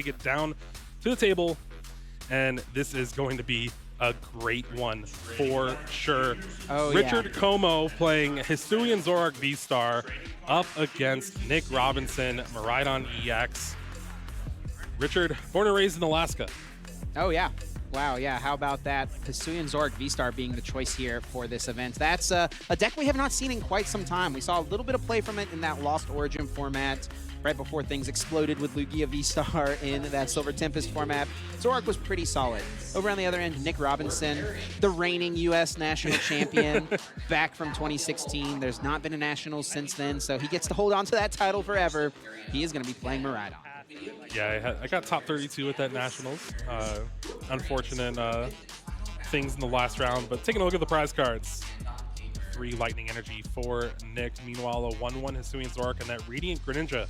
it down to the table, and this is going to be a great one for sure. Oh, Richard yeah. Comeaux playing Hisuian Zorak V-Star up against Nick Robinson, Maridon EX. Richard, born and raised in Alaska. Oh, yeah. Wow, yeah. How about that? Hisuian Zorak V-Star being the choice here for this event. That's a deck we have not seen in quite some time. We saw a little bit of play from it in that Lost Origin format right before things exploded with Lugia V-Star in that Silver Tempest format. Zorak was pretty solid. Over on the other end, Nick Robinson, the reigning U.S. national champion, back from 2016. There's not been a national since then, so he gets to hold on to that title forever. He is going to be playing Maridon. Yeah, I got top 32 at that Nationals. Unfortunate things in the last round, but taking a look at the prize cards. 3 Lightning Energy for Nick. Meanwhile, a 1-1 Hisuian Zorak and that Radiant Greninja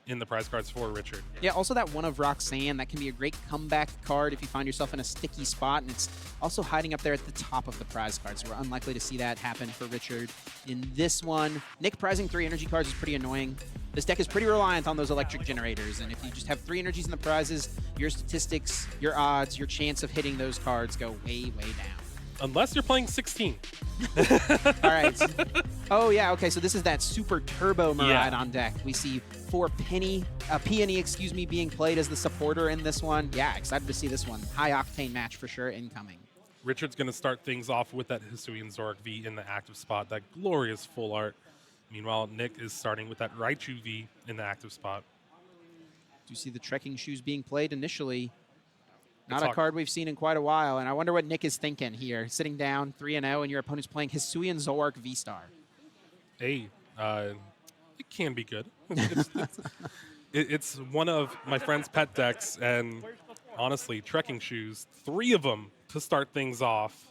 in the prize cards for Richard. Yeah, also that one of Roxanne, that can be a great comeback card if you find yourself in a sticky spot, and it's also hiding up there at the top of the prize cards. So we're unlikely to see that happen for Richard in this one. Nick prizing 3 energy cards is pretty annoying. This deck is pretty reliant on those electric generators, and if you just have 3 energies in the prizes, your statistics, your odds, your chance of hitting those cards go way, way down. Unless you're playing 16. All right. Oh, yeah, okay, so this is that super turbo Maridon deck. We see 4 Peony, excuse me, being played as the supporter in this one. Yeah, excited to see this one. High octane match for sure incoming. Richard's going to start things off with that Hisuian Zorak V in the active spot, that glorious full art. Meanwhile, Nick is starting with that Raichu V in the active spot. Do you see the trekking shoes being played initially? Not a card we've seen in quite a while, and I wonder what Nick is thinking here. Sitting down 3-0, and your opponent's playing Hisuian Zorak V-Star. Hey, it can be good. It's one of my friend's pet decks, and honestly, trekking shoes, 3 of them to start things off.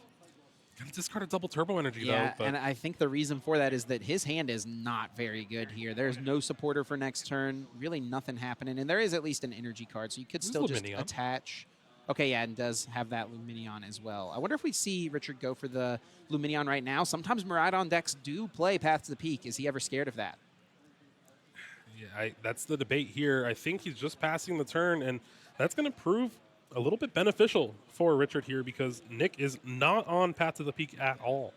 Gotta discard a double turbo energy, yeah, though. And I think the reason for that is that his hand is not very good here. There's no supporter for next turn, really nothing happening, and there is at least an energy card, so you could still just attach. Okay, yeah, and does have that Luminion as well. I wonder if we see Richard go for the Luminion right now. Sometimes Maridon decks do play Path to the Peak. Is he ever scared of that? Yeah, that's the debate here. I think he's just passing the turn, and that's going to prove a little bit beneficial for Richard here because Nick is not on Path to the Peak at all.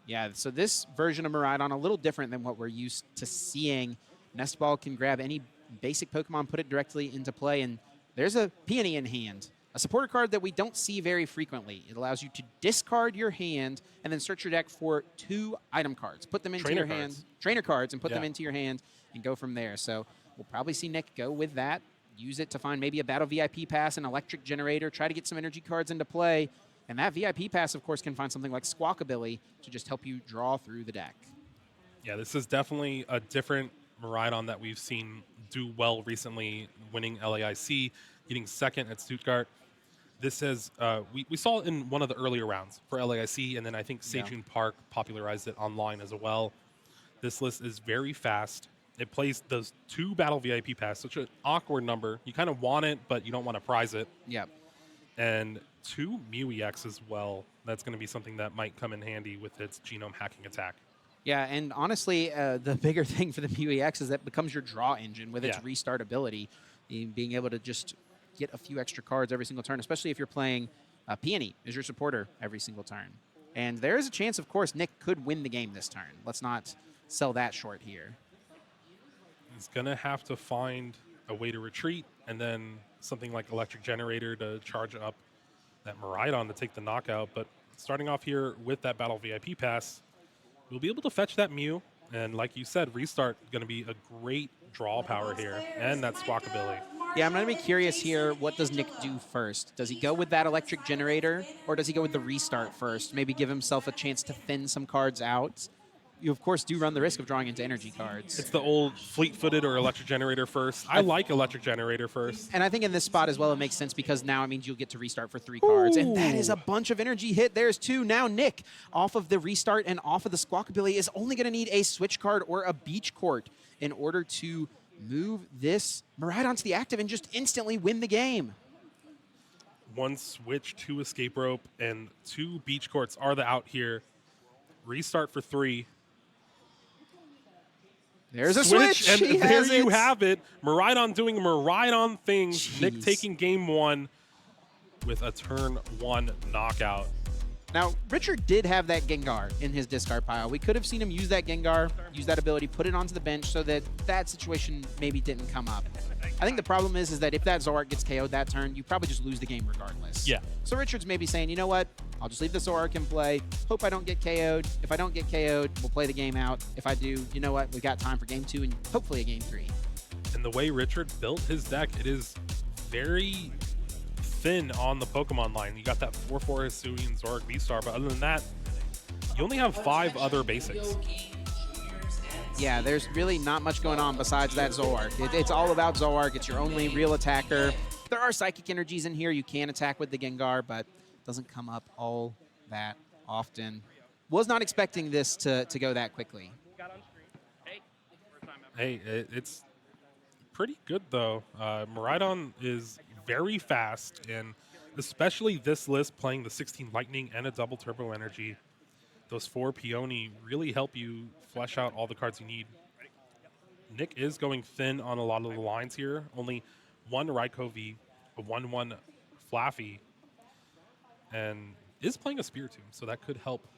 Yeah, so this version of Maridon, a little different than what we're used to seeing. Nest Ball can grab any basic Pokemon, put it directly into play, and there's a Peony in hand, a supporter card that we don't see very frequently. It allows you to discard your hand and then search your deck for 2 item cards. Put them into your hand, trainer cards, and put them into your hand and go from there. So we'll probably see Nick go with that, use it to find maybe a Battle VIP Pass, an Electric Generator, try to get some energy cards into play. And that VIP Pass, of course, can find something like Squawkabilly to just help you draw through the deck. Yeah, this is definitely a different Maridon that we've seen do well recently, winning LAIC, getting second at Stuttgart. This is, we saw it in one of the earlier rounds for LAIC, and then I think Sejun Park popularized it online as well. This list is very fast. It plays those 2 Battle VIP Pass, such an awkward number. You kind of want it, but you don't want to prize it. Yep. And 2 Mew EX as well. That's going to be something that might come in handy with its genome hacking attack. Yeah, and honestly, the bigger thing for the Mew EX is that it becomes your draw engine with its restart ability. Being able to just get a few extra cards every single turn, especially if you're playing Peony as your supporter every single turn. And there is a chance, of course, Nick could win the game this turn. Let's not sell that short here. He's going to have to find a way to retreat and then something like Electric Generator to charge up that Maridon to take the knockout. But starting off here with that Battle VIP Pass, we'll be able to fetch that Mew. And like you said, restart going to be a great draw power here. And that Squawkabilly. Yeah, I'm going to be curious here, what does Nick do first? Does he go with that Electric Generator, or does he go with the restart first? Maybe give himself a chance to thin some cards out. You, of course, do run the risk of drawing into energy cards. It's the old fleet-footed or Electric Generator first. I like Electric Generator first. And I think in this spot as well, it makes sense because now it means you'll get to restart for 3 cards. And that is a bunch of energy hit. There's 2. Now Nick, off of the restart and off of the Squawkabilly, is only going to need a switch card or a beach court in order to move this Maridon to the active and just instantly win the game. 1 switch, 2 escape rope, and 2 beach courts are the out here. Restart for 3. There's a switch. And He there has you it. have it. Maridon doing Maridon things. Nick Jeez. taking game 1 with a turn 1 knockout. Now, Richard did have that Gengar in his discard pile. We could have seen him use that Gengar, use that ability, put it onto the bench so that that situation maybe didn't come up. I think the problem is that if that Zoroark gets KO'd that turn, you probably just lose the game regardless. Yeah. So Richard's maybe saying, you know what? I'll just leave the Zoroark in play. Hope I don't get KO'd. If I don't get KO'd, we'll play the game out. If I do, you know what? We got time for game 2 and hopefully a game 3. And the way Richard built his deck, it is very thin on the Pokemon line. You got that 4/4 Hisuian Zoroark V-Star, but other than that, you only have 5 other basics. Yeah, there's really not much going on besides that Zoroark. It's all about Zoroark. It's your only real attacker. There are psychic energies in here. You can attack with the Gengar, but it doesn't come up all that often. Was not expecting this to go that quickly. Hey, it's pretty good, though. Maridon is very fast, and especially this list playing the 16 Lightning and a double Turbo Energy. Those 4 Peony really help you flesh out all the cards you need. Nick is going thin on a lot of the lines here. Only 1 Raikou V, a 1/1 Flaffy, and is playing a Spiritomb, so that could help.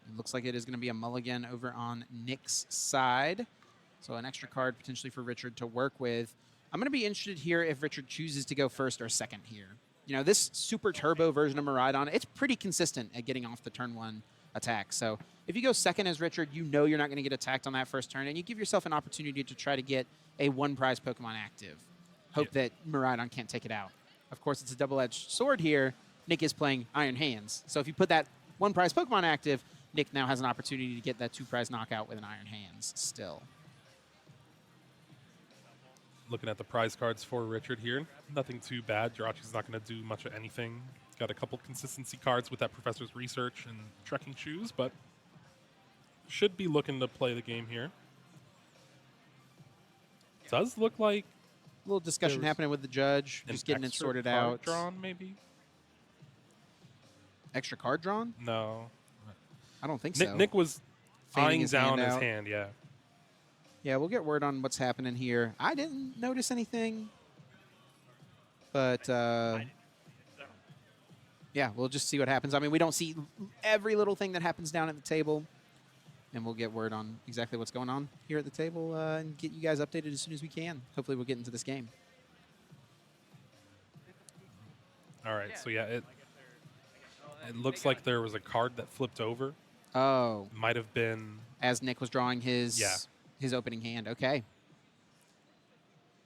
It looks like it is going to be a mulligan over on Nick's side. So an extra card potentially for Richard to work with. I'm going to be interested here if Richard chooses to go first or second here. You know, this super turbo version of Maridon, it's pretty consistent at getting off the turn 1 attack. So if you go second as Richard, you know you're not going to get attacked on that first turn, and you give yourself an opportunity to try to get a 1-prize Pokemon active. Hope that Maridon can't take it out. Of course, it's a double-edged sword here. Nick is playing Iron Hands. So if you put that 1-prize Pokemon active, Nick now has an opportunity to get that 2-prize knockout with an Iron Hands still. Looking at the prize cards for Richard here, nothing too bad. Jirachi's not going to do much of anything. Got a couple consistency cards with that Professor's Research and Trekking Shoes, but should be looking to play the game here. Does look like A little discussion There's happening with the judge, an just getting it extra sorted card out. drawn, maybe? Extra card drawn? No. I don't think so. Nick was Fanning eyeing his down hand his out. hand, yeah. Yeah, we'll get word on what's happening here. I didn't notice anything, but yeah, we'll just see what happens. I mean, we don't see every little thing that happens down at the table, and we'll get word on exactly what's going on here at the table and get you guys updated as soon as we can. Hopefully, we'll get into this game. All right, so yeah, it looks like there was a card that flipped over. Oh, Might have been as Nick was drawing his his opening hand. Okay.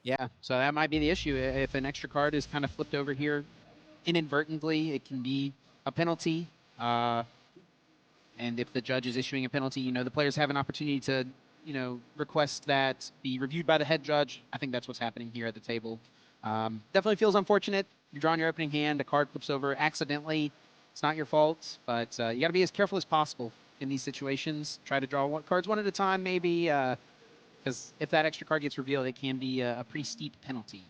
Yeah, so that might be the issue. If an extra card is kind of flipped over here inadvertently, it can be a penalty. And if the judge is issuing a penalty, you know, the players have an opportunity to, you know, request that be reviewed by the head judge. I think that's what's happening here at the table. Definitely feels unfortunate. You're drawing your opening hand, a card flips over accidentally. It's not your fault, but you got to be as careful as possible in these situations. Try to draw cards one at a time, maybe, because if that extra card gets revealed, it can be a pretty steep penalty.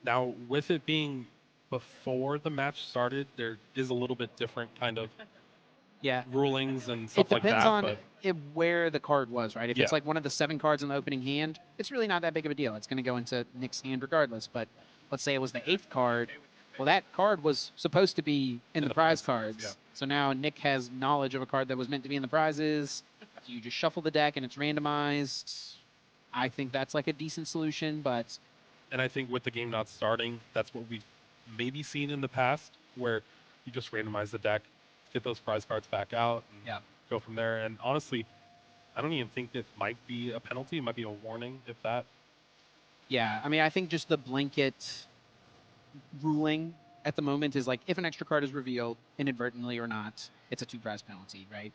now with it being before the match started. There is a little bit different kind of Yeah. rulings and It stuff like depends that. on But where the card was, right? If Yeah. it's like one of the 7 cards in the opening hand, it's really not that big of a deal. It's going to go into Nick's hand regardless. But let's say it was the 8th card. Well, that card was supposed to be in the prize cards. yeah. So now Nick has knowledge of a card that was meant to be in the prizes. So you just shuffle the deck and it's randomized. I think that's like a decent solution, but and I think with the game not starting, that's what we've maybe seen in the past, where you just randomize the deck, get those prize cards back out, and go from there. And honestly, I don't even think it might be a penalty. It might be a warning, if that. yeah, I mean, I think just the blanket ruling at the moment is like if an extra card is revealed inadvertently or not, it's a 2-prize penalty, right?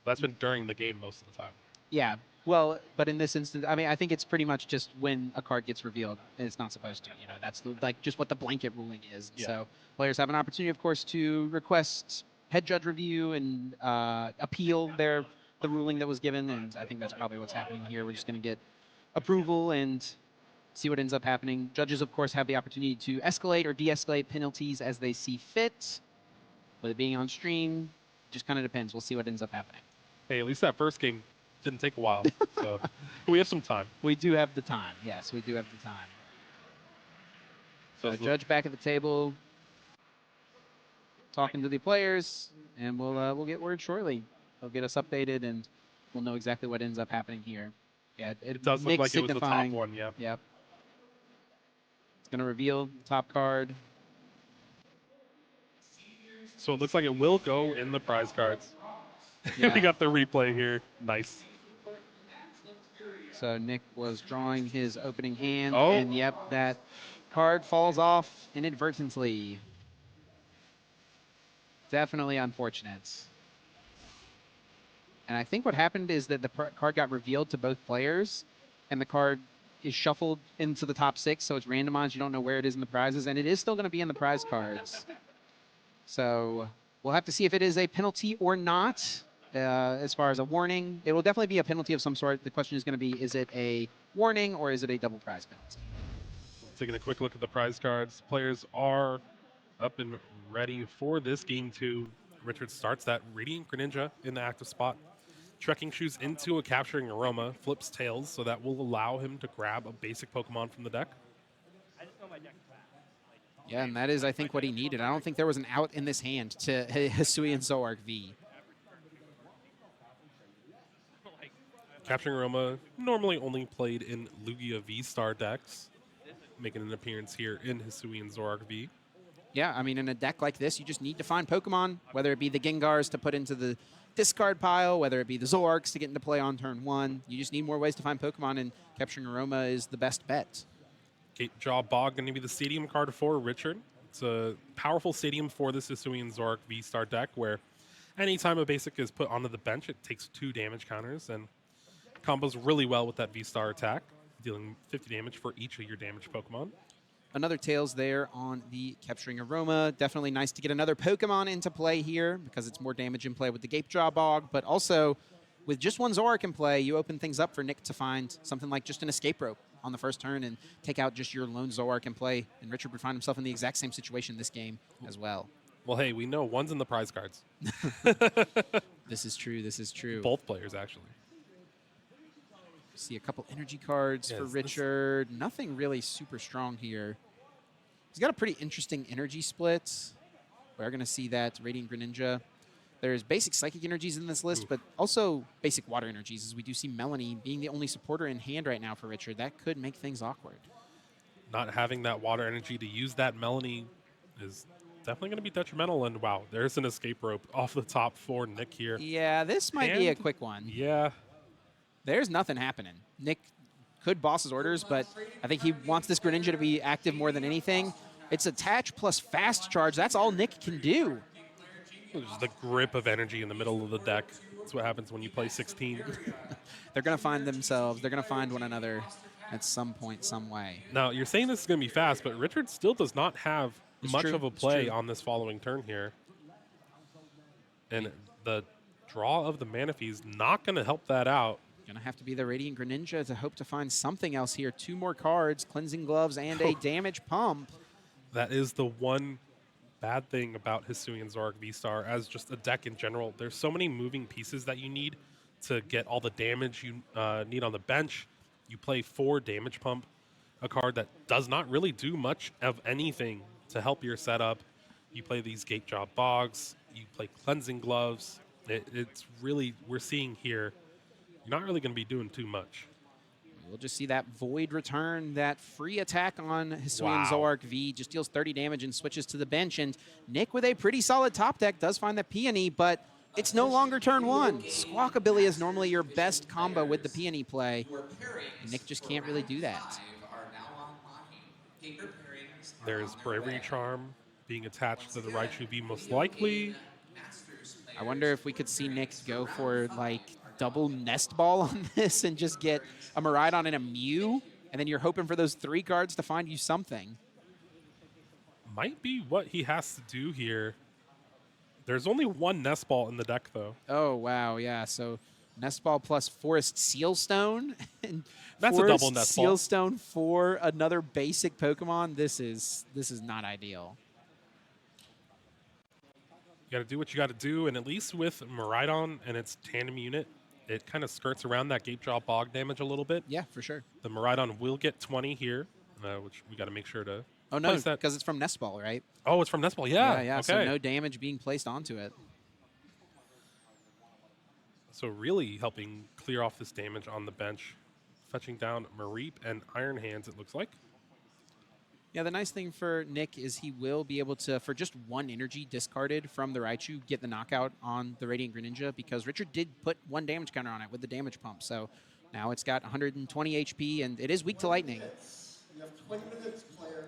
That's been during the game most of the time. Yeah. Well, but in this instance, I mean, I think it's pretty much just when a card gets revealed, and it's not supposed to. You know, that's like just what the blanket ruling is. Yeah. So players have an opportunity, of course, to request head judge review and appeal the ruling that was given, and I think that's probably what's happening here. We're just going to get approval and see what ends up happening. Judges, of course, have the opportunity to escalate or de-escalate penalties as they see fit. With it being on stream, just kind of depends. We'll see what ends up happening. Hey, at least that first game didn't take a while, so we have some time. We do have the time. Yes, we do have the time. So Judge back at the table, talking to the players, and we'll get word shortly. They'll get us updated, and we'll know exactly what ends up happening here. Yeah, it does look Nick like it was the top signifying. one. Yeah. Yep. It's gonna reveal top card. So it looks like it will go in the prize cards. Yeah. We got the replay here. Nice. So Nick was drawing his opening hand, Oh. and yep, that card falls off inadvertently. Definitely unfortunate. And I think what happened is that the card got revealed to both players, and the card is shuffled into the top 6, so it's randomized. You don't know where it is in the prizes, and it is still going to be in the prize cards. So we'll have to see if it is a penalty or not. As far as a warning, it will definitely be a penalty of some sort. The question is going to be, is it a warning or is it a double prize penalty? Taking a quick look at the prize cards. Players are up and ready for this game 2. Richard starts that Radiant Greninja in the active spot. Trekking Shoes into a Capturing Aroma, flips Tails, so that will allow him to grab a basic Pokemon from the deck. Yeah, and that is, I think, what he needed. I don't think there was an out in this hand to Hisuian Zoroark V. Capturing Aroma, normally only played in Lugia V-Star decks, making an appearance here in Hisuian Zoroark V. Yeah, I mean, in a deck like this, you just need to find Pokemon, whether it be the Gengars to put into the discard pile, whether it be the Zoroarks to get into play on turn 1. You just need more ways to find Pokemon, and Capturing Aroma is the best bet. Gatejaw Bog going to be the stadium card for Richard. It's a powerful stadium for this Hisuian Zoroark V-Star deck, where anytime a basic is put onto the bench, it takes 2 damage counters, and combos really well with that V-Star attack, dealing 50 damage for each of your damaged Pokemon. Another Tails there on the Capturing Aroma. Definitely nice to get another Pokemon into play here because it's more damage in play with the Gatejaw Bog, but also with just one Zoroark in play, you open things up for Nick to find something like just an Escape Rope on the first turn and take out just your lone Zoroark in play, and Richard would find himself in the exact same situation this game as well. Well, hey, we know one's in the prize cards. This is true. This is true. Both players, actually. See a couple energy cards for Richard. Nothing really super strong here. He's got a pretty interesting energy split. We're going to see that Radiant Greninja. There's basic psychic energies in this list, but also basic water energies, as we do see Melanie being the only supporter in hand right now for Richard. That could make things awkward. Not having that water energy to use that Melanie is definitely going to be detrimental. And wow, there's an escape rope off the top for Nick here. Yeah, this might be a quick one. Yeah. There's nothing happening. Nick could boss his orders, but I think he wants this Greninja to be active more than anything. It's attach plus fast charge. That's all Nick can do. There's the grip of energy in the middle of the deck. That's what happens when you play 16. They're going to find themselves. They're going to find one another at some point, some way. Now, you're saying this is going to be fast, but Richard still does not have much of a play on this following turn here. And the draw of the Manaphy is not going to help that out. Going to have to be the Radiant Greninja to hope to find something else here. 2 more cards, Cleansing Gloves, and a Damage Pump. That is the one bad thing about Hisuian Zoroark V-Star as just a deck in general. There's so many moving pieces that you need to get all the damage you need on the bench. You play 4 Damage Pump, a card that does not really do much of anything to help your setup. You play these Gatejaw Bogs. You play Cleansing Gloves. It's really, we're seeing here, you're not really going to be doing too much. We'll just see that Void return, that free attack on Hisuian Zoroark V. Just deals 30 damage and switches to the bench. And Nick, with a pretty solid top deck, does find the Peony, but it's no longer turn 1. Squawkabilly is normally your best combo with the Peony play. And Nick just can't really do that. There's Bravery Charm being attached to the Raichu V most likely. I wonder if we could see Nick go for, like, double Nest Ball on this and just get a Miraidon and a Mew, and then you're hoping for those 3 cards to find you something. Might be what he has to do here. There's only 1 Nest Ball in the deck, though. Oh, wow, yeah. So Nest Ball plus Forest Sealstone. And that's Forest a double Nest Ball. Sealstone for another basic Pokemon. This is not ideal. You got to do what you got to do, and at least with Miraidon and its tandem unit, it kind of skirts around that Gape Jaw Bog damage a little bit. Yeah, for sure. The Miraidon will get 20 here, which we got to make sure to Oh, no, place that. because it's from Nest Ball, right? Oh, it's from Nestball. Yeah. Yeah, Okay. so no damage being placed onto it. So really helping clear off this damage on the bench, fetching down Mareep and Iron Hands, it looks like. Yeah, the nice thing for Nick is he will be able to, for just one energy discarded from the Raichu, get the knockout on the Radiant Greninja because Richard did put one damage counter on it with the damage pump. So now it's got 120 HP, and it is weak to lightning. You have 20 minutes, players.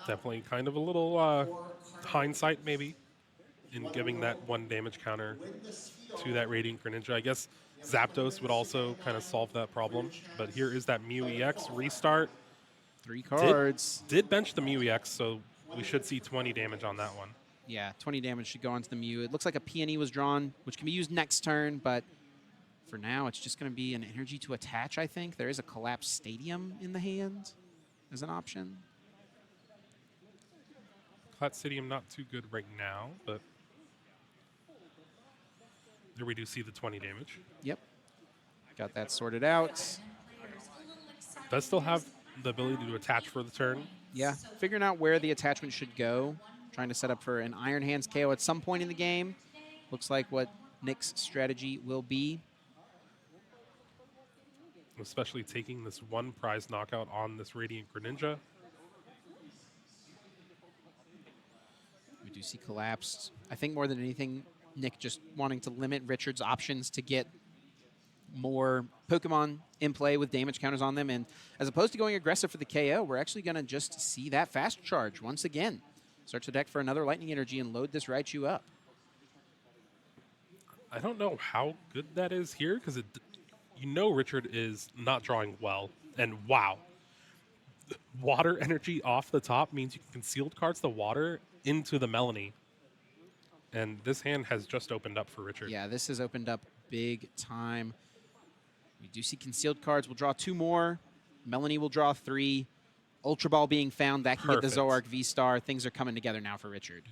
Definitely kind of a little hindsight maybe in giving that one damage counter to that Radiant Greninja. I guess Zapdos would also kind of solve that problem. But here is that Mew EX restart. 3 cards. Did bench the Mew EX, so we should see 20 damage on that one. Yeah, 20 damage should go onto the Mew. It looks like a Peony was drawn, which can be used next turn, but for now it's just going to be an energy to attach, I think. There is a Collapsed Stadium in the hand as an option. Clat Stadium not too good right now, but there we do see the 20 damage. Yep. Got that sorted out. Does still have the ability to attach for the turn. Yeah, figuring out where the attachment should go. Trying to set up for an Iron Hands KO at some point in the game. Looks like what Nick's strategy will be. Especially taking this one prize knockout on this Radiant Greninja. We do see collapsed. I think more than anything, Nick just wanting to limit Richard's options to get more Pokemon in play with damage counters on them. And as opposed to going aggressive for the KO, we're actually going to just see that fast charge once again. Search the deck for another Lightning Energy and load this Raichu up. I don't know how good that is here because you know Richard is not drawing well. And wow, water energy off the top means you can concealed cards the water into the Melanie. And this hand has just opened up for Richard. Yeah, this has opened up big time. We do see concealed cards. We'll draw 2 more. Melanie will draw 3. Ultra Ball being found. That can get the Perfect. Zoroark V-Star. Things are coming together now for Richard.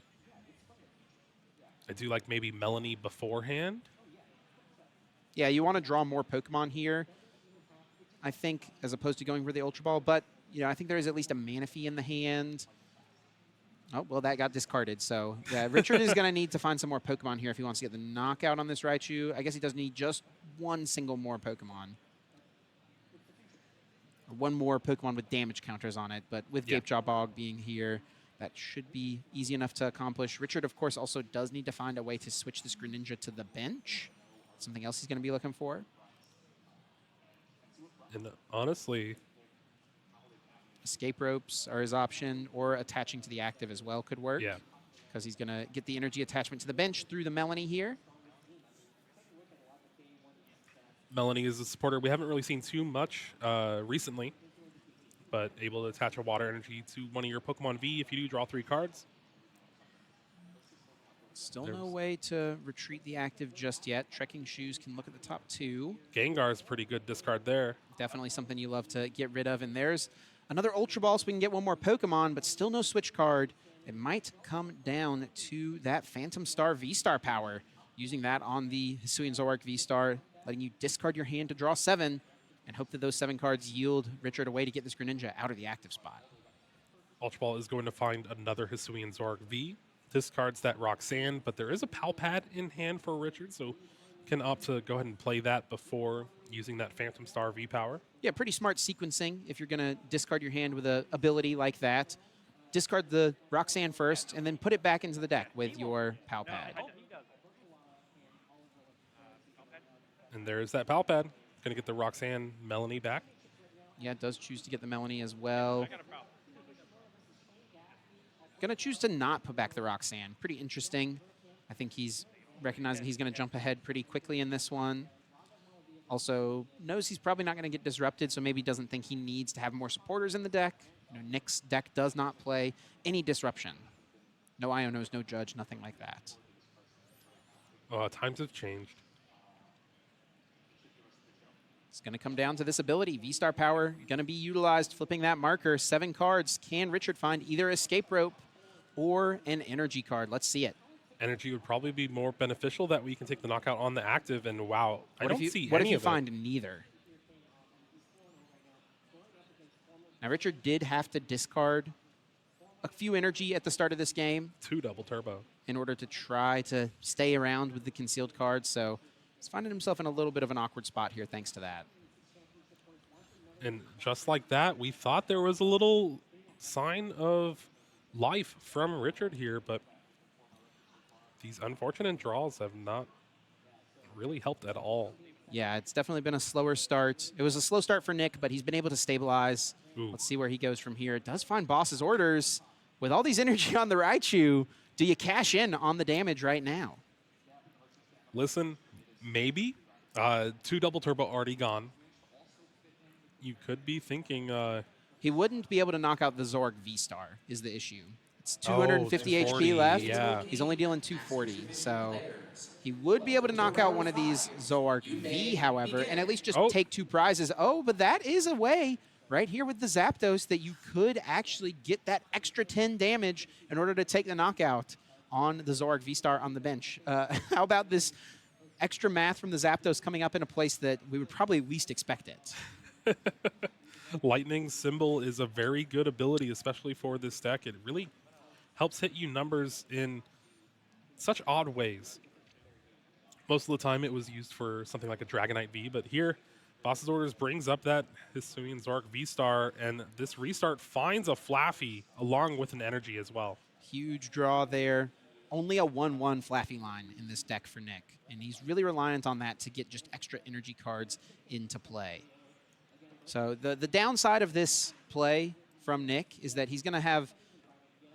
I do like maybe Melanie beforehand. Yeah, you want to draw more Pokemon here, I think, as opposed to going for the Ultra Ball. But, you know, I think there is at least a Manaphy in the hand. Oh, well, that got discarded. So, yeah, Richard is going to need to find some more Pokemon here if he wants to get the knockout on this Raichu. I guess he does need just one single more Pokemon. Or one more Pokemon with damage counters on it. But with Yeah. Gape Jaw Bog being here, that should be easy enough to accomplish. Richard, of course, also does need to find a way to switch this Greninja to the bench. Something else he's going to be looking for. And honestly, Escape ropes are his option, or attaching to the active as well could work. yeah. Because he's going to get the energy attachment to the bench through the Melanie here. Melanie is a supporter we haven't really seen too much recently, but able to attach a water energy to one of your Pokemon V if you do draw 3 cards. Still no There's- way to retreat the active just yet. Trekking Shoes can look at the top 2. Gengar is pretty good discard there. Definitely something you love to get rid of. And there's another Ultra Ball so we can get one more Pokemon, but still no switch card. It might come down to that Phantom Star V-Star power. Using that on the Hisuian Zoroark V-Star, letting you discard your hand to draw 7 and hope that those 7 cards yield Richard a way to get this Greninja out of the active spot. Ultra Ball is going to find another Hisuian Zorg V. Discards that Roxanne, but there is a Palpad in hand for Richard, so can opt to go ahead and play that before using that Phantom Star V power. Yeah, pretty smart sequencing if you're going to discard your hand with an ability like that. Discard the Roxanne first, and then put it back into the deck with your Palpad. And there's that Palpad. Going to get the Roxanne Melanie back. Yeah, it does choose to get the Melanie as well. Going to choose to not put back the Roxanne. Pretty interesting. I think he's recognizing he's going to jump ahead pretty quickly in this one. Also knows he's probably not going to get disrupted, so maybe doesn't think he needs to have more supporters in the deck. You know, Nick's deck does not play any disruption. No Ionos, no Judge, nothing like that. Times have changed. It's going to come down to this ability. V-Star power going to be utilized. Flipping that marker. 7 cards. Can Richard find either Escape Rope or an energy card? Let's see it. Energy would probably be more beneficial that we can take the knockout on the active, and wow, I What if don't you, see what any if you of it. find neither? Now, Richard did have to discard a few energy at the start of this game 2 double turbo. in order to try to stay around with the concealed cards, so he's finding himself in a little bit of an awkward spot here thanks to that. And just like that, we thought there was a little sign of life from Richard here, but these unfortunate draws have not really helped at all. Yeah, it's definitely been a slower start. It was a slow start for Nick, but he's been able to stabilize. Ooh. Let's see where he goes from here. It does find Boss's orders. With all these energy on the Raichu, do you cash in on the damage right now? Listen, maybe. 2 double turbo already gone. You could be thinking, He wouldn't be able to knock out the Zorg V-Star is the issue. It's Oh, 250 240, HP left. yeah. He's only dealing 240, so he would be able to knock out one of these Zoark V, however, and at least just Oh. take 2 prizes. Oh, but that is a way right here with the Zapdos that you could actually get that extra 10 damage in order to take the knockout on the Zoark V-Star on the bench. How about this extra math from the Zapdos coming up in a place that we would probably least expect it? Lightning Symbol is a very good ability, especially for this deck. It really helps hit you numbers in such odd ways. Most of the time it was used for something like a Dragonite V, but here, Boss's Orders brings up that Hisuian Zork V-Star, and this restart finds a Flaffy along with an energy as well. Huge draw there. Only a 1-1 Flaffy line in this deck for Nick, and he's really reliant on that to get just extra energy cards into play. So the downside of this play from Nick is that he's going to have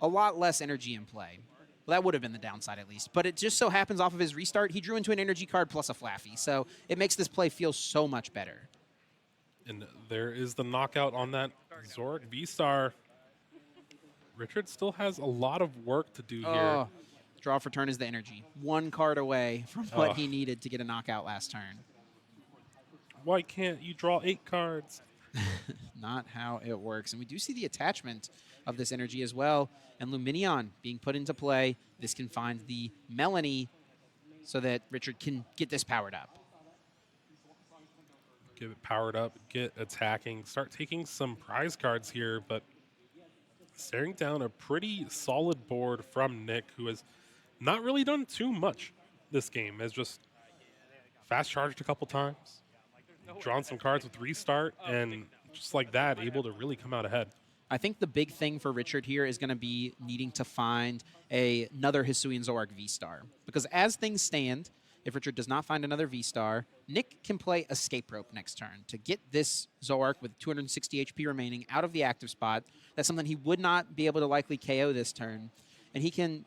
a lot less energy in play. Well, that would have been the downside at least. But it just so happens off of his restart, he drew into an energy card plus a Flaffy. So it makes this play feel so much better. And there is the knockout on that Zork V-Star. Richard still has a lot of work to do here. Oh, draw for turn is the energy. 1 card away from what Oh. he needed to get a knockout last turn. Why can't you draw 8 cards? Not how it works. And we do see the attachment of this energy as well. And Luminion being put into play. This can find the Melanie so that Richard can get this powered up. Get it powered up, get attacking, start taking some prize cards here, but staring down a pretty solid board from Nick, who has not really done too much this game, has just fast charged a couple times, drawn some cards with restart, and just like that, able to really come out ahead. I think the big thing for Richard here is going to be needing to find another Hisuian Zoark V-Star. Because as things stand, if Richard does not find another V-Star, Nick can play Escape Rope next turn to get this Zoark with 260 HP remaining out of the active spot. That's something he would not be able to likely KO this turn. And he can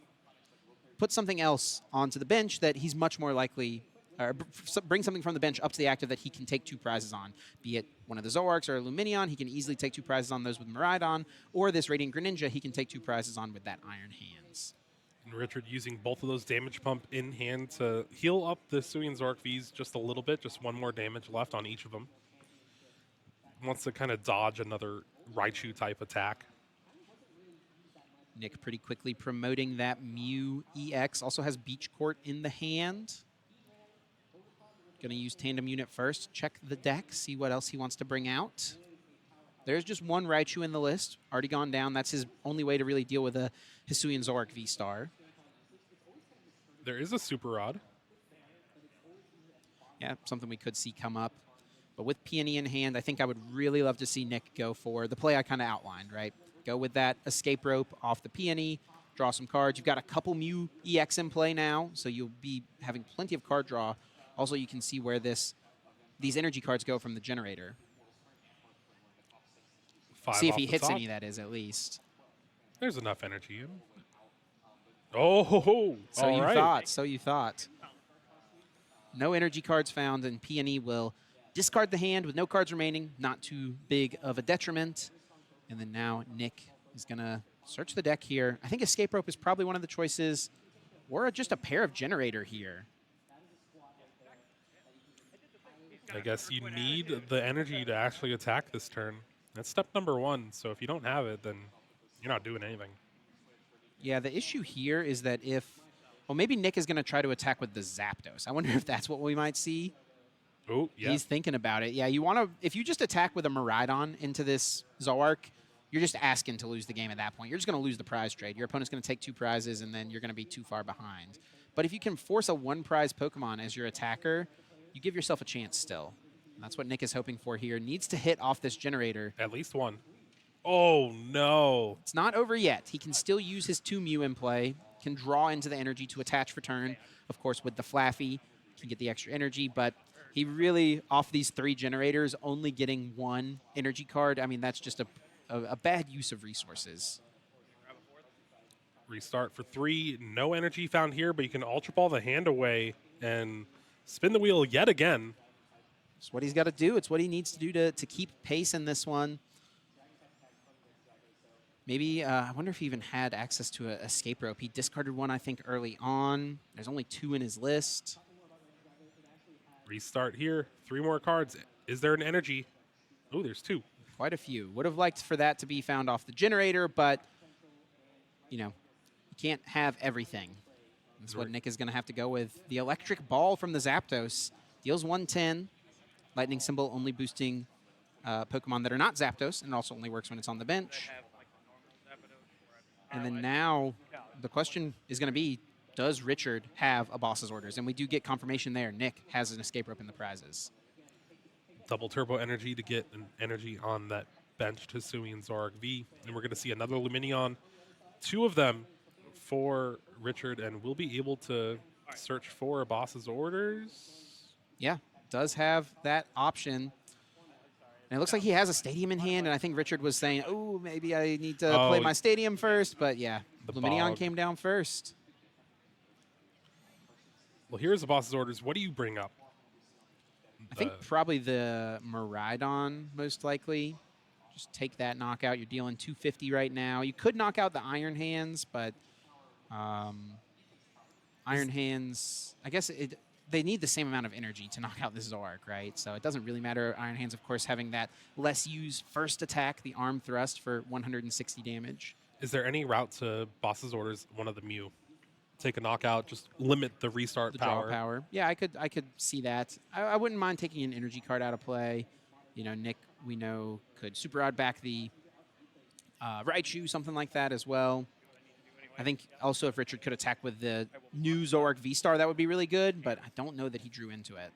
put something else onto the bench that he's much more likely, or bring something from the bench up to the active that he can take 2 prizes on, be it one of the Zoarks or a Luminion. He can easily take 2 prizes on those with Miraidon, or this Radiant Greninja, he can take 2 prizes on with that Iron Hands. And Richard using both of those damage pump in hand to heal up the Hisuian Zork Vs just a little bit, just 1 more damage left on each of them. Wants to kind of dodge another Raichu type attack. Nick pretty quickly promoting that Mew EX. Also has Beach Court in the hand. Going to use Tandem Unit first. Check the deck, see what else he wants to bring out. There's just 1 Raichu in the list. Already gone down. That's his only way to really deal with a Hisuian Zoark V-Star. There is a Super Rod. Yeah, something we could see come up. But with Peony in hand, I think I would really love to see Nick go for the play I kind of outlined, right? Go with that Escape Rope off the Peony, draw some cards. You've got a couple Mew EX in play now, so you'll be having plenty of card draw. Also, you can see where these energy cards go from the generator. 5 See if off he the hits top. any, that is, at least. There's enough energy in. Oh, ho, ho. So All you right. thought, so you thought. No energy cards found, and Peony will discard the hand with no cards remaining. Not too big of a detriment. And then now Nick is going to search the deck here. I think Escape Rope is probably one of the choices, or just a pair of Generator here. I guess you need the energy to actually attack this turn. That's step number 1. So if you don't have it, then you're not doing anything. Yeah, the issue here is that if Well, maybe Nick is going to try to attack with the Zapdos. I wonder if that's what we might see. Oh, yeah. He's thinking about it. Yeah, you want to, if you just attack with a Miraidon into this Zoroark, you're just asking to lose the game at that point. You're just going to lose the prize trade. Your opponent's going to take 2 prizes, and then you're going to be too far behind. But if you can force a 1-prize Pokemon as your attacker, you give yourself a chance still. And that's what Nick is hoping for here. Needs to hit off this generator. At least one. Oh, no. It's not over yet. He can still use his 2 Mew in play, can draw into the energy to attach for turn. Of course, with the Flaffy, can get the extra energy, but he really, off these 3 generators, only getting 1 energy card. I mean, that's just a bad use of resources. Restart for 3. No energy found here, but you can Ultra Ball the hand away and spin the wheel yet again. It's what he's got to do. It's what he needs to do to keep pace in this one. Maybe, I wonder if he even had access to an escape rope. He discarded one, I think, early on. There's only 2 in his list. Restart here. 3 more cards. Is there an energy? Oh, there's 2. Quite a few. Would have liked for that to be found off the generator, but, you know, you can't have everything. That's what Nick is going to have to go with. The electric ball from the Zapdos deals 110. Lightning symbol only boosting Pokemon that are not Zapdos, and it also only works when it's on the bench. And then now the question is going to be, does Richard have a boss's orders? And we do get confirmation there. Nick has an escape rope in the prizes. Double turbo energy to get an energy on that bench to Sui and Zoroark V. And we're going to see another Lumineon. 2 of them for Richard, and we'll be able to search for a boss's orders. Yeah, does have that option. And it looks like he has a stadium in hand, and I think Richard was saying, oh, maybe I need to play my stadium first. But yeah, Lumineon came down first. Well, here's the boss's orders. What do you bring up? I think probably the Miraidon, most likely. Just take that knockout. You're dealing 250 right now. You could knock out the Iron Hands, but Iron Hands, I guess they need the same amount of energy to knock out this Zoroark, right? So it doesn't really matter. Iron Hands, of course, having that less used first attack, the arm thrust for 160 damage. Is there any route to boss's orders, one of the Mew? Take a knockout, just limit the restart The power. draw power. Yeah, I could see that. I wouldn't mind taking an energy card out of play. You know, Nick, we know, could Super Rod back the Raichu, something like that as well. I think also if Richard could attack with the new Zoroark V-Star, that would be really good, but I don't know that he drew into it.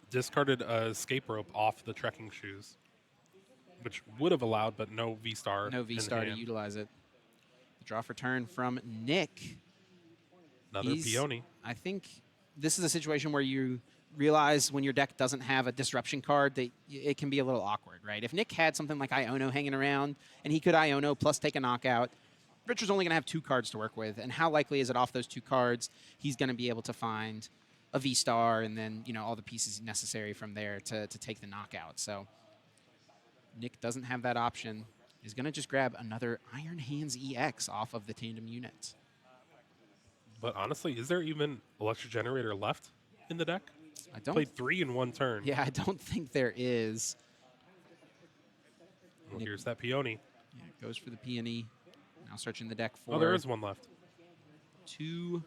Discarded a escape rope off the trekking shoes, which would have allowed, but no V-Star. No V-Star to utilize it. The draw for turn from Nick. Another Peony. I think this is a situation where you realize when your deck doesn't have a disruption card that it can be a little awkward, right? If Nick had something like Iono hanging around and he could Iono plus take a knockout, Richard's only going to have 2 cards to work with. And how likely is it off those 2 cards he's going to be able to find a V-Star and then, you know, all the pieces necessary from there to take the knockout. So Nick doesn't have that option. He's going to just grab another Iron Hands EX off of the tandem unit. But honestly, is there even Electric Generator left in the deck? I don't. Played 3 in 1 turn. Yeah, I don't think there is. Well, here's that Peony. Yeah, goes for the Peony. Now searching the deck for. Oh, there is one left. 2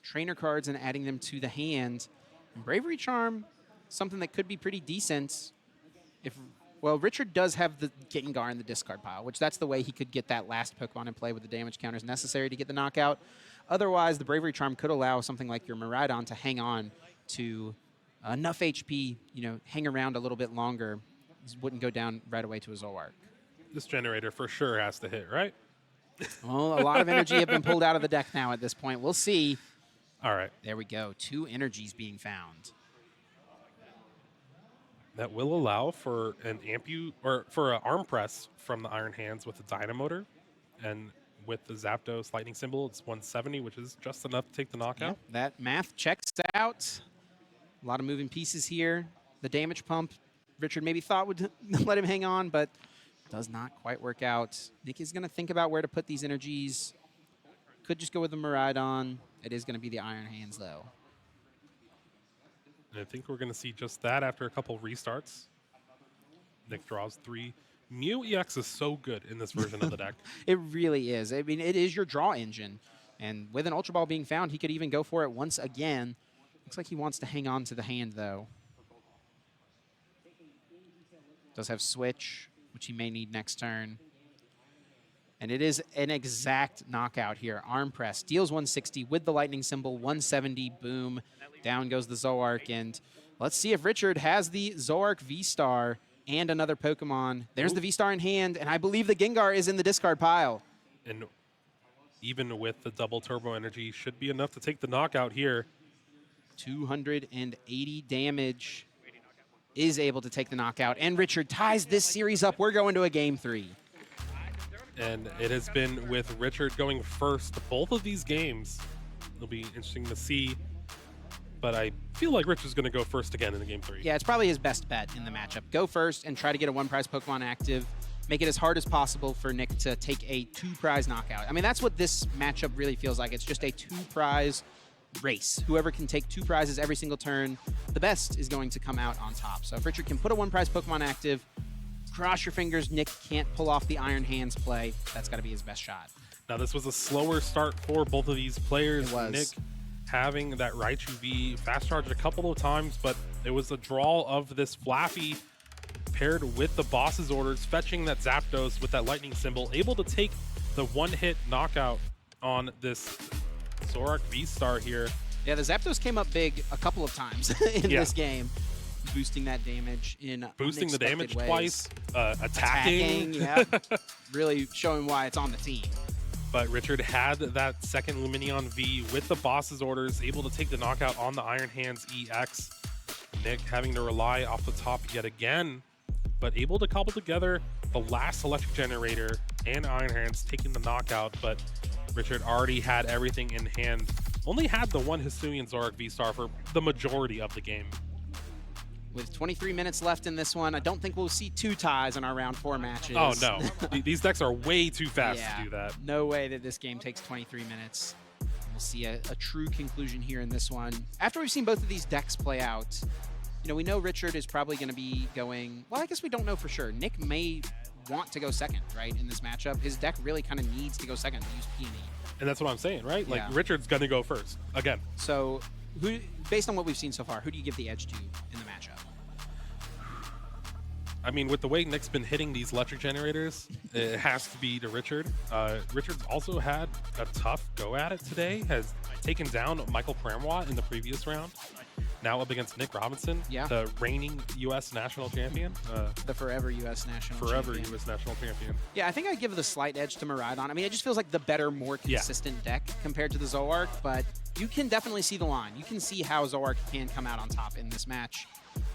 trainer cards and adding them to the hand. And Bravery Charm, something that could be pretty decent. Well, Richard does have the Gengar in the discard pile, which that's the way he could get that last Pokemon in play with the damage counters necessary to get the knockout. Otherwise, the Bravery Charm could allow something like your Miraidon to hang on to enough HP, you know, hang around a little bit longer. This wouldn't go down right away to a Zoroark. This generator for sure has to hit, right? Well, a lot of energy have been pulled out of the deck now at this point. We'll see. All right. There we go. 2 energies being found. That will allow for an for an arm press from the Iron Hands with the Dynamotor, and with the Zapdos lightning symbol, it's 170, which is just enough to take the knockout. Yeah, that math checks out. A lot of moving pieces here. The damage pump, Richard maybe thought would let him hang on, but does not quite work out. Nick is going to think about where to put these energies. Could just go with the Miraidon. It is going to be the Iron Hands, though. And I think we're going to see just that after a couple restarts. Nick draws 3. Mew EX is so good in this version of the deck. It really is. I mean, it is your draw engine. And with an Ultra Ball being found, he could even go for it once again. Looks like he wants to hang on to the hand, though. Does have Switch, which he may need next turn. And it is an exact knockout here. Arm press, deals 160 with the lightning symbol, 170, boom. Down goes the Zoroark, and let's see if Richard has the Zoroark V-Star and another Pokemon. There's the V-Star in hand, and I believe the Gengar is in the discard pile. And even with the double turbo energy, should be enough to take the knockout here. 280 damage, is able to take the knockout, and Richard ties this series up. We're going to a game 3. And it has been with Richard going first both of these games. It'll be interesting to see. But I feel like Richard's going to go first again in the game 3. Yeah, it's probably his best bet in the matchup. Go first and try to get a 1-prize Pokemon active. Make it as hard as possible for Nick to take a 2-prize knockout. I mean, that's what this matchup really feels like. It's just a 2-prize race. Whoever can take 2 prizes every single turn, the best is going to come out on top. So if Richard can put a 1-prize Pokemon active, cross your fingers Nick can't pull off the Iron Hands play. That's got to be his best shot. Now, this was a slower start for both of these players. It was. Nick having that Raichu V fast charged a couple of times, but it was a draw of this Flaffy paired with the boss's orders, fetching that Zapdos with that lightning symbol, able to take the 1-hit knockout on this Zoroark V-Star here. Yeah, the Zapdos came up big a couple of times in this game, boosting that damage in boosting the damage ways. twice, attacking. Yeah, really showing why it's on the team. But Richard had that second Lumineon V with the boss's orders, able to take the knockout on the Iron Hands EX. Nick having to rely off the top yet again, but able to cobble together the last electric generator and Iron Hands taking the knockout. But Richard already had everything in hand. Only had the one Hisuian Zoroark V-Star for the majority of the game. With 23 minutes left in this one, I don't think we'll see 2 ties in our round 4 matches. Oh, no. These decks are way too fast Yeah, to do that. no way that this game takes 23 minutes. We'll see a true conclusion here in this one. After we've seen both of these decks play out, you know, we know Richard is probably going to be going, well, I guess we don't know for sure. Nick may want to go second, right, in this matchup. His deck really kind of needs to go second to use Peony. And that's what I'm saying, right? Like, Yeah. Richard's going to go first, again. So, based on what we've seen so far, who do you give the edge to in the matchup? I mean, with the way Nick's been hitting these electric generators, it has to be to Richard. Richard's also had a tough go at it today, has taken down Michael Pramwa in the previous round. Now up against Nick Robinson, Yeah. the reigning U.S. national champion. The forever U.S. national Forever champion. U.S. national champion. Yeah, I think I'd give the slight edge to Miraidon. I mean, it just feels like the better, more consistent deck compared to the Zoroark, but you can definitely see the line. You can see how Zoroark can come out on top in this match.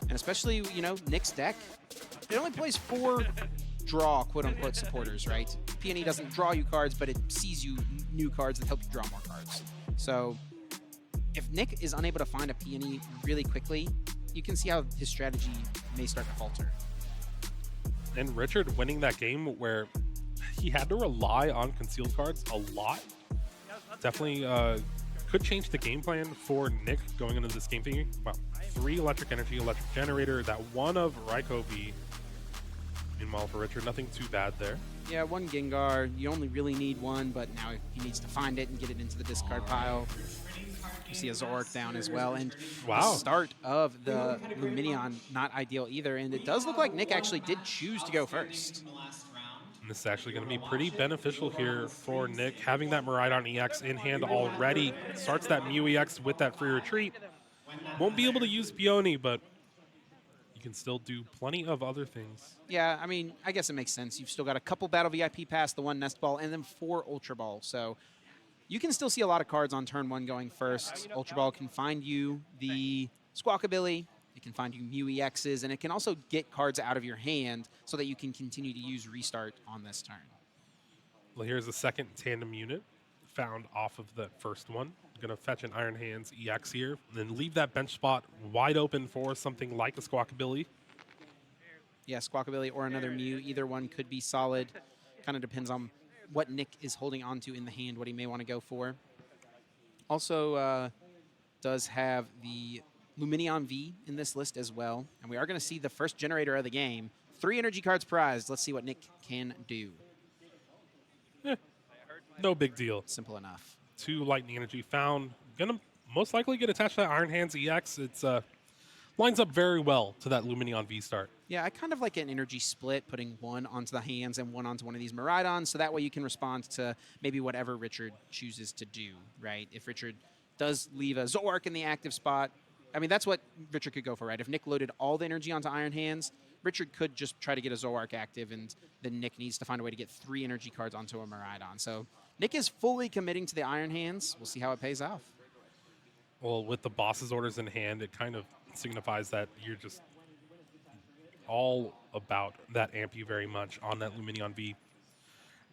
And especially, you know, Nick's deck, it only plays 4 draw, quote-unquote, supporters, right? Peony doesn't draw you cards, but it sees you new cards that help you draw more cards. So if Nick is unable to find a Peony really quickly, you can see how his strategy may start to falter. And Richard winning that game where he had to rely on concealed cards a lot definitely could change the game plan for Nick going into this game thinking, wow, 3 electric energy, electric generator, that one of Raikou V. Meanwhile, for Richard, nothing too bad there. Yeah, 1 Gengar. You only really need 1, but now he needs to find it and get it into the discard pile. You see a Zoroark down as well. And Wow. the start of the Lumineon, not ideal either. And it does look like Nick actually did choose to go first. And this is actually going to be pretty beneficial here for Nick. Having that Miraidon EX in hand already. Starts that Mew EX with that free retreat. Won't be able to use Peony, but you can still do plenty of other things. Yeah, I mean, I guess it makes sense. You've still got a couple Battle VIP Pass, the 1 Nest Ball, and then 4 Ultra Ball. So you can still see a lot of cards on turn 1 going first. Ultra Ball can find you the Squawkabilly. It can find you Mew EXs, and it can also get cards out of your hand so that you can continue to use Restart on this turn. Well, here's the second tandem unit found off of the first one. Going to fetch an Iron Hands EX here, and then leave that bench spot wide open for something like a Squawkabilly. Yeah, Squawkabilly or another Mew. Either one could be solid. Kind of depends on what Nick is holding onto in the hand, what he may want to go for. Also does have the Lumineon V in this list as well. And we are going to see the first generator of the game. 3 energy cards prized. Let's see what Nick can do. No big deal. Simple enough. 2 Lightning Energy found. Gonna most likely get attached to that Iron Hands EX. It's lines up very well to that Lumineon V start. Yeah, I kind of like an energy split, putting one onto the hands and one onto one of these Miraidons, so that way you can respond to maybe whatever Richard chooses to do, right? If Richard does leave a Zoroark in the active spot, I mean, that's what Richard could go for, right? If Nick loaded all the energy onto Iron Hands, Richard could just try to get a Zoroark active, and then Nick needs to find a way to get 3 energy cards onto a Miraidon. So Nick is fully committing to the Iron Hands. We'll see how it pays off. Well, with the boss's orders in hand, it kind of signifies that you're just all about that Ampy very much on that Lumineon V.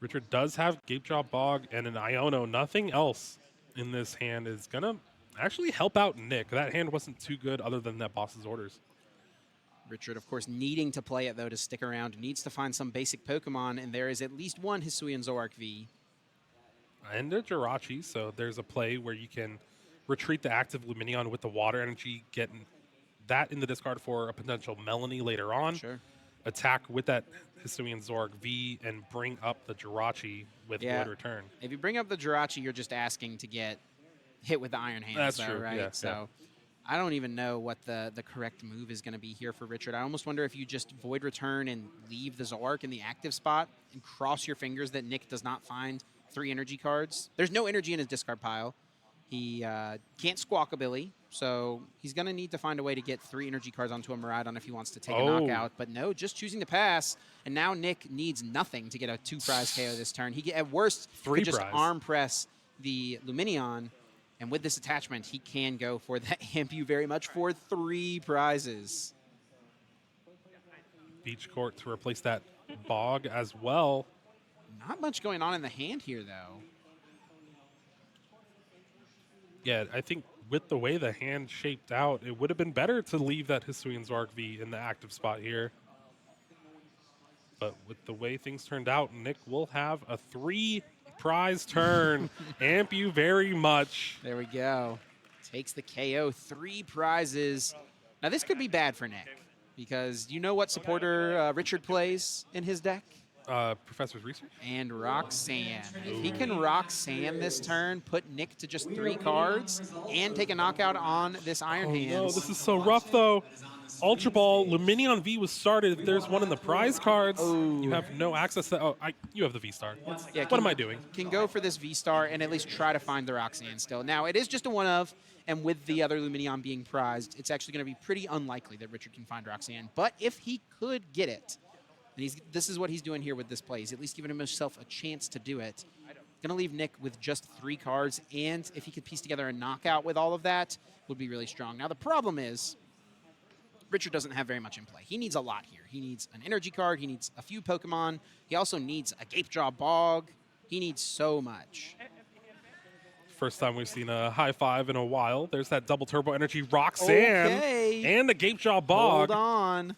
Richard does have Gapejaw Bog and an Iono. Nothing else in this hand is going to actually help out Nick. That hand wasn't too good other than that boss's orders. Richard, of course, needing to play it, though, to stick around, needs to find some basic Pokemon, and there is at least one Hisuian Zoroark V. And a Jirachi, so there's a play where you can retreat the active Lumineon with the water energy, getting that in the discard for a potential Melanie later on. Sure. Attack with that Hisuian Zoroark V and bring up the Jirachi with Void Return. If you bring up the Jirachi, you're just asking to get hit with the Iron Hands, That's though, true, right? yeah, So I don't even know what the correct move is going to be here for Richard. I almost wonder if you just Void Return and leave the Zoroark in the active spot and cross your fingers that Nick does not find 3 energy cards. There's no energy in his discard pile. He can't Squawkabilly, so he's going to need to find a way to get 3 energy cards onto a Miraidon if he wants to take a knockout. But no, just choosing to pass. And now Nick needs nothing to get a 2-prize KO this turn. He, at worst, could just arm press the Lumineon. And with this attachment, he can go for that Ampu very much for 3 prizes. Beach Court to replace that Bog as well. Not much going on in the hand here, though. Yeah, I think with the way the hand shaped out, it would have been better to leave that Hisuian Zoroark V in the active spot here. But with the way things turned out, Nick will have a 3-prize turn. Amp you very much. There we go. Takes the KO, 3 prizes. Now, this could be bad for Nick, because you know what supporter Richard plays in his deck? Professor's Research? And Roxanne. If he can Roxanne this turn, put Nick to just 3 cards, and take a knockout on this Iron Hands. No, this is so rough, though. Ultra Ball, Lumineon V was started. If there's one in the prize cards, you have no access to you have the V-Star. Yeah, what am I doing? Can go for this V-Star and at least try to find the Roxanne still. Now, it is just a one-of, and with the other Lumineon being prized, it's actually going to be pretty unlikely that Richard can find Roxanne. But if he could get it, and this is what he's doing here with this play. He's at least giving himself a chance to do it. Going to leave Nick with just 3 cards, and if he could piece together a knockout with all of that, would be really strong. Now, the problem is Richard doesn't have very much in play. He needs a lot here. He needs an energy card. He needs a few Pokemon. He also needs a Gapejaw Bog. He needs so much. First time we've seen a high five in a while. There's that double turbo energy Roxanne and the Gapejaw Bog. Hold on.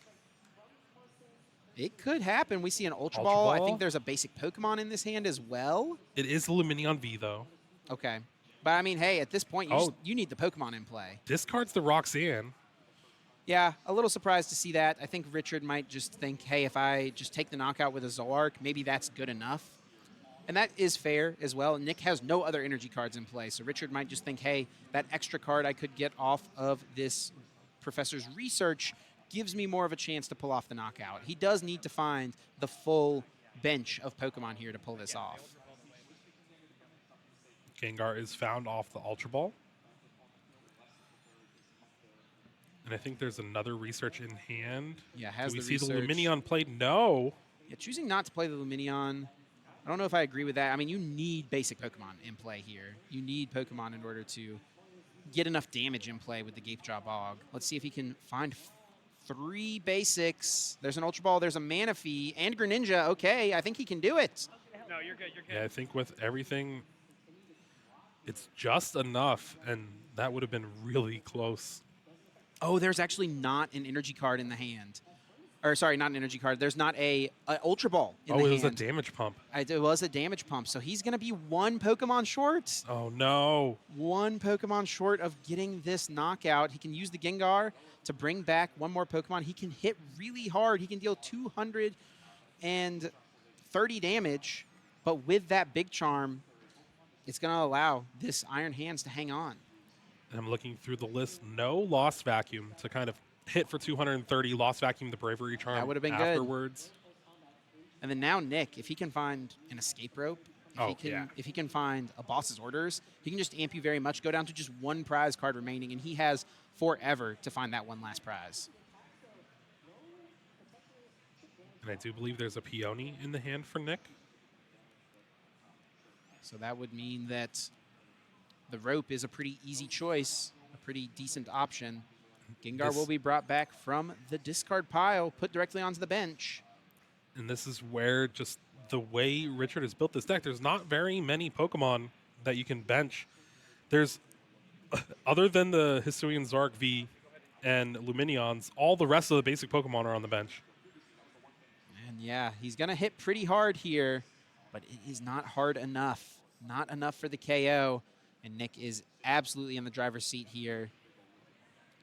It could happen. We see an Ultra Ball. I think there's a basic Pokemon in this hand as well. It is the Lumineon V, though. Okay. But, I mean, hey, at this point, you need the Pokemon in play. Discards the Roxanne. Yeah, a little surprised to see that. I think Richard might just think, hey, if I just take the knockout with a Zoroark, maybe that's good enough. And that is fair as well. Nick has no other energy cards in play, so Richard might just think, hey, that extra card I could get off of this Professor's Research gives me more of a chance to pull off the knockout. He does need to find the full bench of Pokemon here to pull this off. Gengar is found off the Ultra Ball. And I think there's another research in hand. Yeah, has Do we the see research. the Lumineon played? No. Yeah, choosing not to play the Lumineon, I don't know if I agree with that. I mean, you need basic Pokemon in play here. You need Pokemon in order to get enough damage in play with the Gapejaw Bog. Let's see if he can find 3 basics. There's an Ultra Ball, there's a Manaphy, and Greninja. Okay, I think he can do it. No, you're good, you're good. Yeah, I think with everything, it's just enough, and that would have been really close. Oh, there's actually not an energy card in the hand. Or, sorry, not an energy card. There's not a Ultra Ball in the hand. Oh, it was a damage pump. It was a damage pump, so he's going to be 1 Pokemon short. Oh, no. 1 Pokemon short of getting this knockout. He can use the Gengar to bring back 1 more Pokemon. He can hit really hard. He can deal 230 damage, but with that Big Charm, it's going to allow this Iron Hands to hang on. And I'm looking through the list. No Lost Vacuum to kind of hit for 230. Lost Vacuum, the Bravery Charm That would have been good. afterwards. And then now Nick, if he can find an escape rope, if he can find a boss's orders, he can just amp you very much, go down to just one prize card remaining, and he has forever to find that one last prize. And I do believe there's a Peony in the hand for Nick. So that would mean that the rope is a pretty easy choice, a pretty decent option. Gengar will be brought back from the discard pile, put directly onto the bench. And this is where just the way Richard has built this deck, there's not very many Pokemon that you can bench. There's, other than the Hisuian Zoroark V and Lumineons, all the rest of the basic Pokemon are on the bench. And yeah, he's going to hit pretty hard here, but it is not hard enough. Not enough for the KO. And Nick is absolutely in the driver's seat here.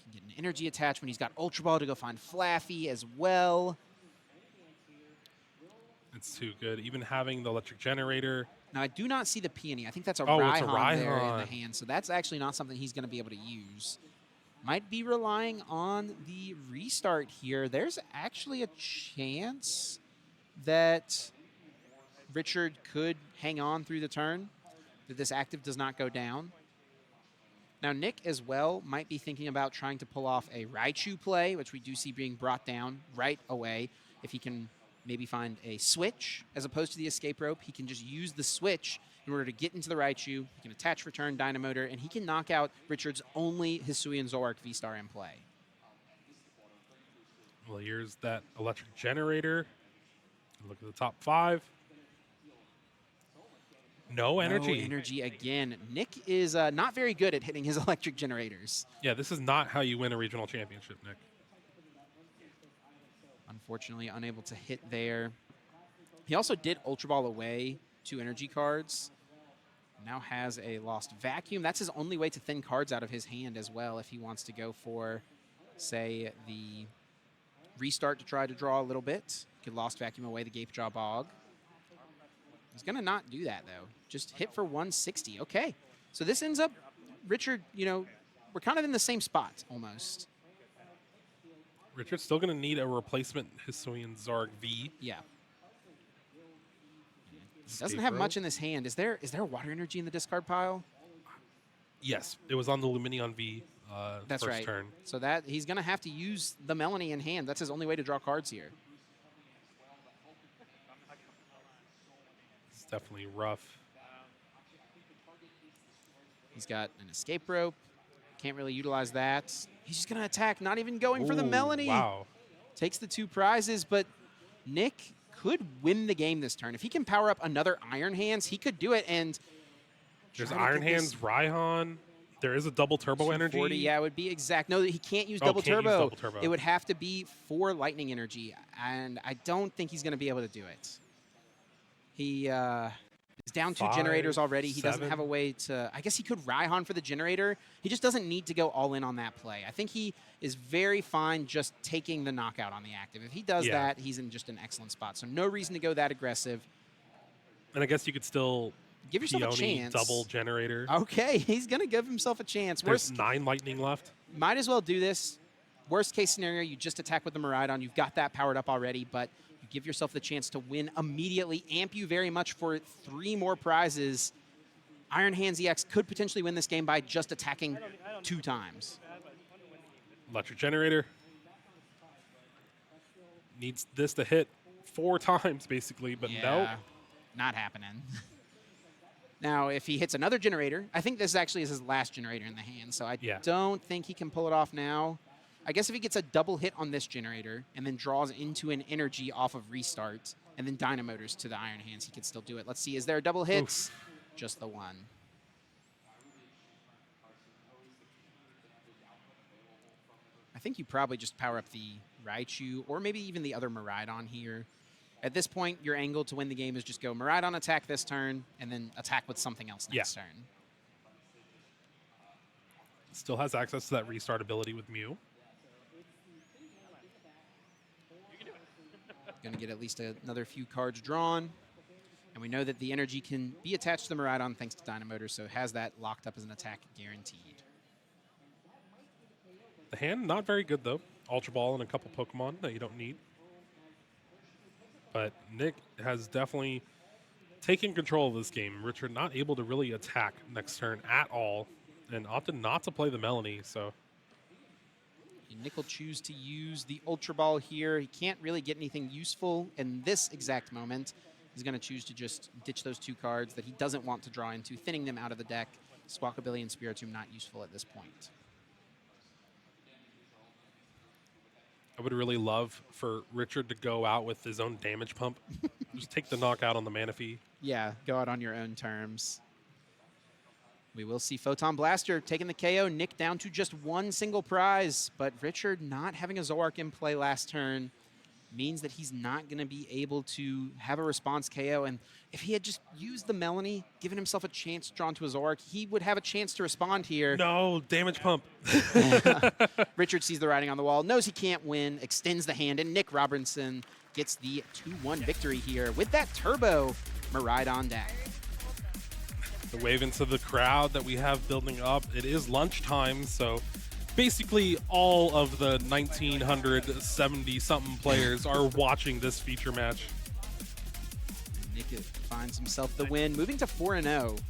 Can get an energy attachment. He's got Ultra Ball to go find Flaffy as well. It's too good. Even having the electric generator. Now, I do not see the Peony. I think that's a Oh, it's a Rhyhorn there in Rhyhorn. the hand. So that's actually not something he's going to be able to use. Might be relying on the restart here. There's actually a chance that Richard could hang on through the turn, that this active does not go down. Now, Nick as well might be thinking about trying to pull off a Raichu play, which we do see being brought down right away. If he can maybe find a switch as opposed to the escape rope, he can just use the switch in order to get into the Raichu. He can attach return Dynamotor, and he can knock out Richard's only Hisuian Zoroark V-Star in play. Well, here's that electric generator. Look at the top 5. No energy. No energy again. Nick is not very good at hitting his electric generators. Yeah, this is not how you win a regional championship, Nick. Unfortunately, unable to hit there. He also did Ultra Ball away 2 energy cards. Now has a Lost Vacuum. That's his only way to thin cards out of his hand as well if he wants to go for, say, the restart to try to draw a little bit. Could Lost Vacuum away the Gape Jaw Bog. He's going to not do that, though. Just hit for 160. Okay. So this ends up, Richard, you know, we're kind of in the same spot almost. Richard's still going to need a replacement Hisuian Zoroark V. Yeah. He doesn't have much in this hand. Is there water energy in the discard pile? Yes, it was on the Luminion V That's first right. turn. So that he's going to have to use the Melanie in hand. That's his only way to draw cards here. It's definitely rough. He's got an escape rope. Can't really utilize that. He's just going to attack, not even going for the Melanie. Wow. Takes the 2 prizes, but Nick could win the game this turn. If he can power up another Iron Hands, he could do it. And There's try to Iron get Hands, this Rhyhorn. There is a double turbo energy. 240, yeah, it would be exact. No, he can't use Oh, double can't use turbo. double turbo. It would have to be 4 lightning energy, and I don't think he's going to be able to do it. He is down 2 5, generators already. He doesn't 7. have a way to... I guess he could Rhyhorn for the generator. He just doesn't need to go all in on that play. I think he is very fine just taking the knockout on the active. If he does that, he's in just an excellent spot. So no reason to go that aggressive. And I guess you could still Give yourself a Peony chance. double generator. Okay, he's going to give himself a chance. There's 9 lightning left. Might as well do this. Worst case scenario, you just attack with the Miraidon. You've got that powered up already, but you give yourself the chance to win immediately. Amp you very much for 3 more prizes. Iron Hands EX could potentially win this game by just attacking 2 times. Electric generator. Needs this to hit 4 times, basically, but nope. Not happening. Now, if he hits another generator, I think this actually is his last generator in the hand, so I don't think he can pull it off now. I guess if he gets a double hit on this generator and then draws into an energy off of restart and then Dynamotors to the Iron Hands, he could still do it. Let's see, is there a double hit? Oof. Just the 1. I think you probably just power up the Raichu or maybe even the other Miraidon here. At this point, your angle to win the game is just go Miraidon attack this turn and then attack with something else next turn. Still has access to that restart ability with Mew. Going to get at least another few cards drawn. And And we know that the energy can be attached to the Miraidon thanks to Dynamotor, so it has that locked up as an attack guaranteed. The hand, not very good, though. Ultra Ball and a couple Pokemon that you don't need. But Nick has definitely taken control of this game. Richard not able to really attack next turn at all and opted not to play the Melanie, so... Nick will choose to use the Ultra Ball here. He can't really get anything useful in this exact moment. He's going to choose to just ditch those 2 cards that he doesn't want to draw into, thinning them out of the deck. Squawkabilly and Spiritomb not useful at this point. I would really love for Richard to go out with his own damage pump. Just take the knockout on the Manaphy. Yeah, go out on your own terms. We will see Photon Blaster taking the KO. Nick down to just 1 single prize, but Richard not having a Zoroark in play last turn means that he's not going to be able to have a response KO. And if he had just used the Melanie, given himself a chance drawn to a Zoroark, he would have a chance to respond here. No, damage pump. Richard sees the writing on the wall, knows he can't win, extends the hand, and Nick Robinson gets the 2-1 victory here with that Turbo Miraidon deck. The wave into the crowd that we have building up. It is lunchtime, so basically all of the 1,970-something players are watching this feature match. Nick finds himself the win, moving to 4-0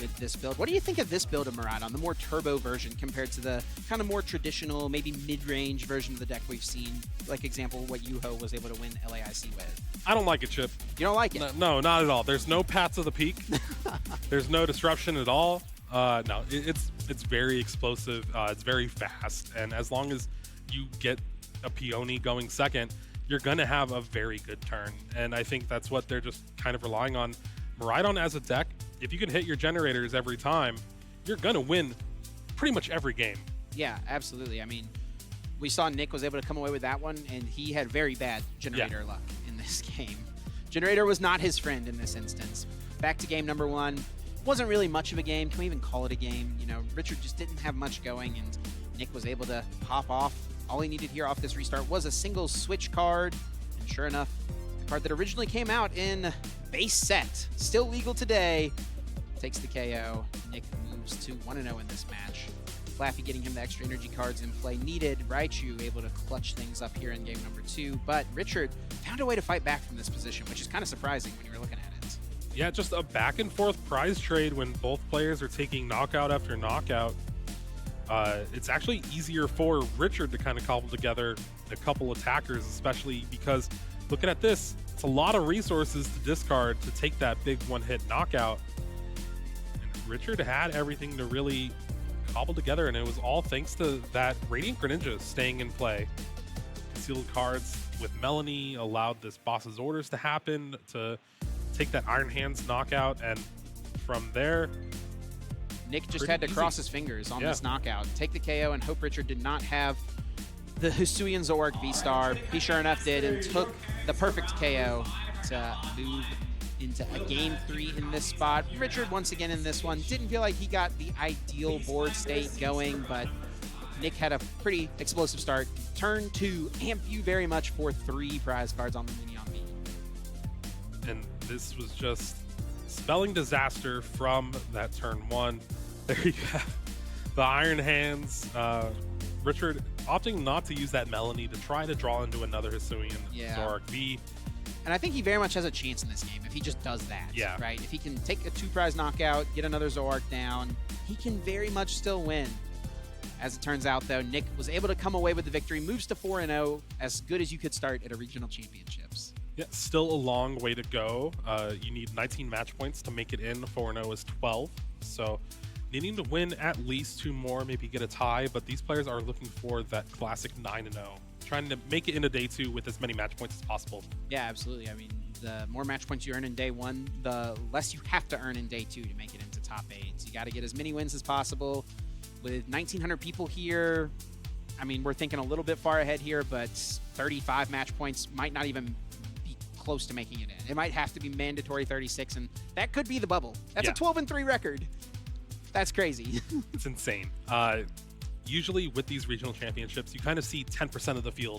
with this build. What do you think of this build of Miraidon, the more turbo version compared to the kind of more traditional, maybe mid-range version of the deck we've seen? Like example, what Yuho was able to win LAIC with. I don't like it, Chip. You don't like it? No, not at all. There's no Path to the Peak. There's no disruption at all. No, it's very explosive. It's very fast, and as long as you get a Peony going second, you're gonna have a very good turn. And I think that's what they're just kind of relying on. Miraidon as a deck, if you can hit your generators every time, you're gonna win pretty much every game. Yeah, absolutely. I mean, we saw Nick was able to come away with that one, and he had very bad generator luck in this game. Generator was not his friend in this instance. Back to game number 1. Wasn't really much of a game. Can we even call it a game? You know, Richard just didn't have much going, and Nick was able to pop off. All he needed here off this restart was a single switch card, and sure enough, the card that originally came out in base set, still legal today, takes the KO. Nick moves to 1-0 in this match. Flaffy getting him the extra energy cards in play needed. Raichu able to clutch things up here in game number 2, but Richard found a way to fight back from this position, which is kind of surprising when you're looking at it. Yeah, just a back and forth prize trade when both players are taking knockout after knockout. It's actually easier for Richard to kind of cobble together a couple attackers, especially because looking at this, it's a lot of resources to discard to take that big one-hit knockout. And Richard had everything to really cobble together, and it was all thanks to that Radiant Greninja staying in play. Concealed cards with Melanie allowed this boss's orders to happen to take that Iron Hands knockout, and from there, Nick just had to cross his fingers on this knockout, take the KO, and hope Richard did not have the Hisuian Zoroark V-Star. He sure enough did, and took the perfect KO to move into a game 3 in this spot. Richard, once again in this one, didn't feel like he got the ideal board state going, but Nick had a pretty explosive start. Turn 2, amp you very much for 3 prize cards on the mini on me. And this was just spelling disaster from that turn 1. There you have the Iron Hands. Richard opting not to use that Melanie to try to draw into another Hisuian Zoroark V. And I think he very much has a chance in this game if he just does that. Yeah. Right? If he can take a 2-prize knockout, get another Zoroark down, he can very much still win. As it turns out, though, Nick was able to come away with the victory, moves to 4-0, as good as you could start at a regional championships. Yeah, still a long way to go. You need 19 match points to make it in. 4-0 is 12. So needing to win at least 2 more, maybe get a tie, but these players are looking for that classic 9-0. Trying to make it into day 2 with as many match points as possible. Yeah, absolutely. I mean, the more match points you earn in day 1, the less you have to earn in day 2 to make it into top 8. So you got to get as many wins as possible. With 1,900 people here, I mean, we're thinking a little bit far ahead here, but 35 match points might not even be close to making it in. It might have to be mandatory 36, and that could be the bubble. That's a 12-3 record. That's crazy. It's insane. Usually with these regional championships, you kind of see 10% of the field